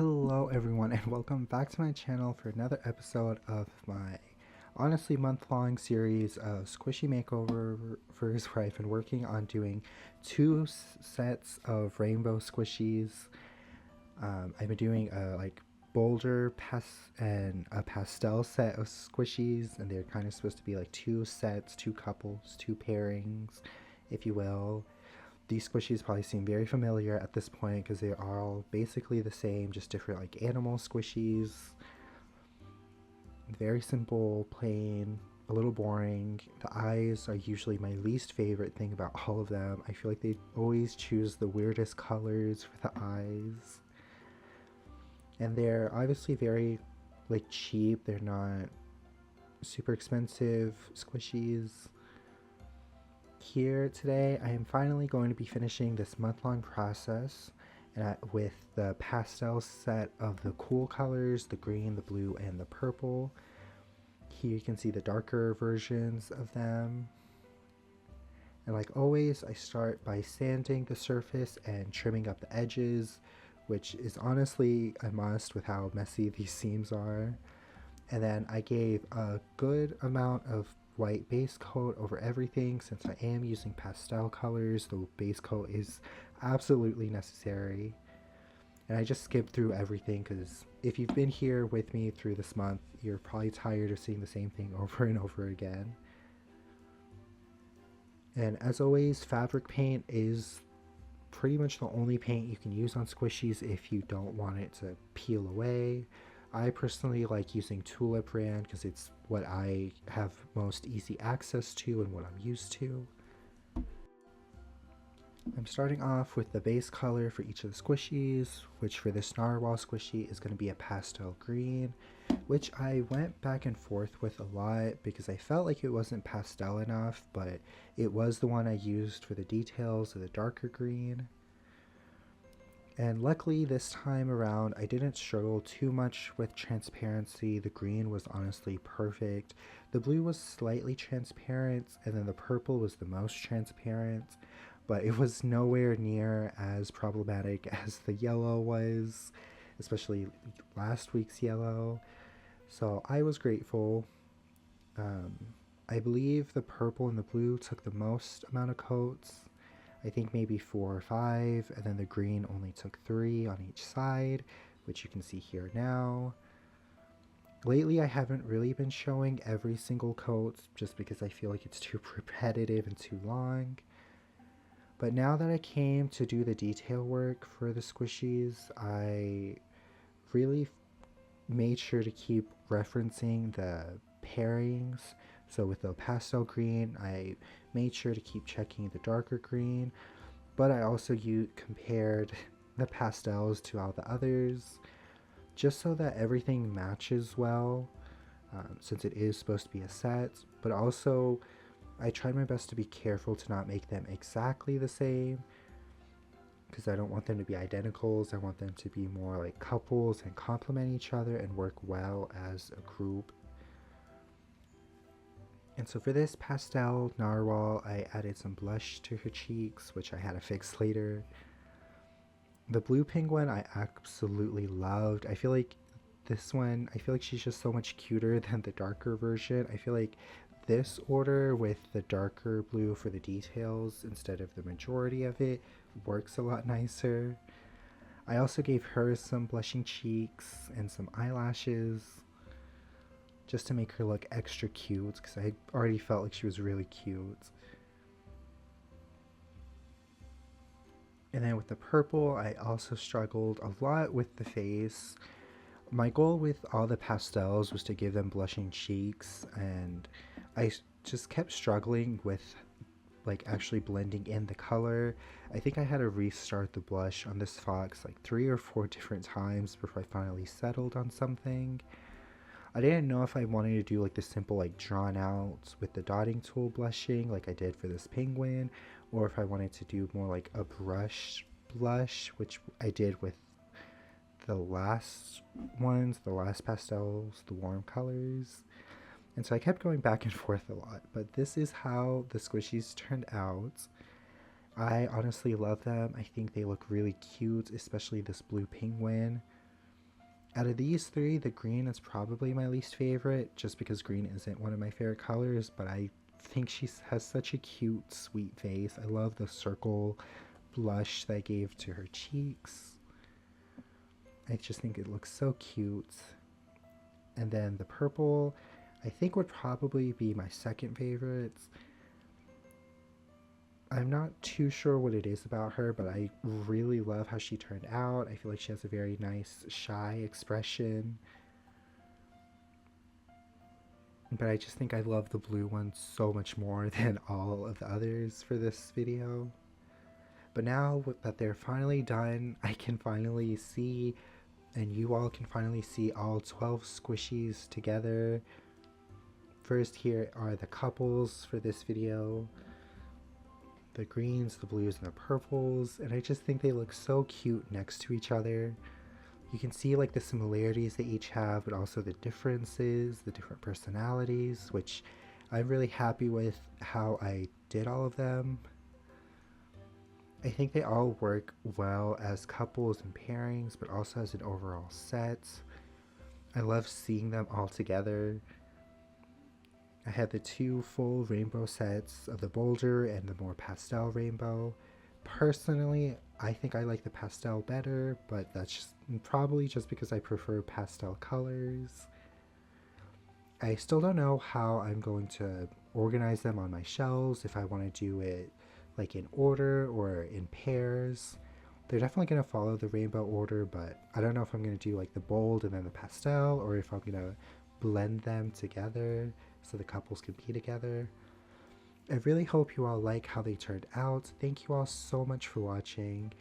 Hello everyone and welcome back to my channel for another episode of my honestly month-long series of squishy makeovers where I've been working on doing two sets of rainbow squishies. I've been doing a bolder and a pastel set of squishies, and they're kind of supposed to be like two sets, two couples, two pairings, if you will. These squishies probably seem very familiar at this point because they are all basically the same, just different like animal squishies. Very simple, plain, a little boring. The eyes are usually my least favorite thing about all of them. I feel like they always choose the weirdest colors for the eyes. And they're obviously very like cheap. They're not super expensive squishies. Here today, I am finally going to be finishing this month-long process with the pastel set of the cool colors, the green, the blue, and the purple. Here you can see the darker versions of them. And like always, I start by sanding the surface and trimming up the edges, which is honestly a must with how messy these seams are. And then I gave a good amount of white base coat over everything. Since I am using pastel colors, the base coat is absolutely necessary. And I just skipped through everything because if you've been here with me through this month, you're probably tired of seeing the same thing over and over again. And as always, fabric paint is pretty much the only paint you can use on squishies if you don't want it to peel away. I personally like using Tulip brand because it's what I have most easy access to and what I'm used to. I'm starting off with the base color for each of the squishies, which for this narwhal squishy is going to be a pastel green, which I went back and forth with a lot because I felt like it wasn't pastel enough, but it was the one I used for the details of the darker green. And luckily this time around I didn't struggle too much with transparency. The green was honestly perfect. The blue was slightly transparent, and then the purple was the most transparent, but it was nowhere near as problematic as the yellow was, especially last week's yellow. So I was grateful. I believe the purple and the blue took the most amount of coats. I think maybe 4 or 5, and then the green only took 3 on each side, which you can see here now. Lately I haven't really been showing every single coat just because I feel like it's too repetitive and too long. But now that I came to do the detail work for the squishies, I really made sure to keep referencing the pairings. So with the pastel green, I made sure to keep checking the darker green, but I also compared the pastels to all the others just so that everything matches well, since it is supposed to be a set. But also I tried my best to be careful to not make them exactly the same because I don't want them to be identicals. I want them to be more like couples and complement each other and work well as a group. And so for this pastel narwhal, I added some blush to her cheeks, which I had to fix later. The blue penguin I absolutely loved. I feel like she's just so much cuter than the darker version. I feel like this order with the darker blue for the details instead of the majority of it works a lot nicer. I also gave her some blushing cheeks and some eyelashes just to make her look extra cute because I already felt like she was really cute. And then with the purple, I also struggled a lot with the face. My goal with all the pastels was to give them blushing cheeks, and I just kept struggling with like actually blending in the color. I think I had to restart the blush on this fox like 3 or 4 different times before I finally settled on something. I didn't know if I wanted to do like the simple like drawn out with the dotting tool blushing like I did for this penguin, or if I wanted to do more like a brush blush, which I did with the last ones, the last pastels, the warm colors. And so I kept going back and forth a lot, but this is how the squishies turned out. I honestly love them. I think they look really cute, especially this blue penguin. Out of these three, the green is probably my least favorite, just because green isn't one of my favorite colors, but I think she has such a cute, sweet face. I love the circle blush that I gave to her cheeks. I just think it looks so cute. And then the purple, I think would probably be my second favorite. I'm not too sure what it is about her, but I really love how she turned out. I feel like she has a very nice, shy expression. But I just think I love the blue one so much more than all of the others for this video. But now that they're finally done, I can finally see, and you all can finally see all 12 squishies together. First, here are the couples for this video. The greens, the blues, and the purples, and I just think they look so cute next to each other. You can see like the similarities they each have, but also the differences, the different personalities, which I'm really happy with how I did all of them. I think they all work well as couples and pairings, but also as an overall set. I love seeing them all together. I had the two full rainbow sets of the bolder and the more pastel rainbow. Personally, I think I like the pastel better, but that's probably just because I prefer pastel colors. I still don't know how I'm going to organize them on my shelves, if I want to do it like in order or in pairs. They're definitely going to follow the rainbow order, but I don't know if I'm going to do like the bold and then the pastel, or if I'm going to blend them together so the couples can be together. I really hope you all like how they turned out. Thank you all so much for watching,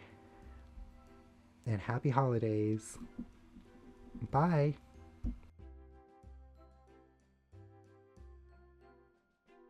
and happy holidays. Bye!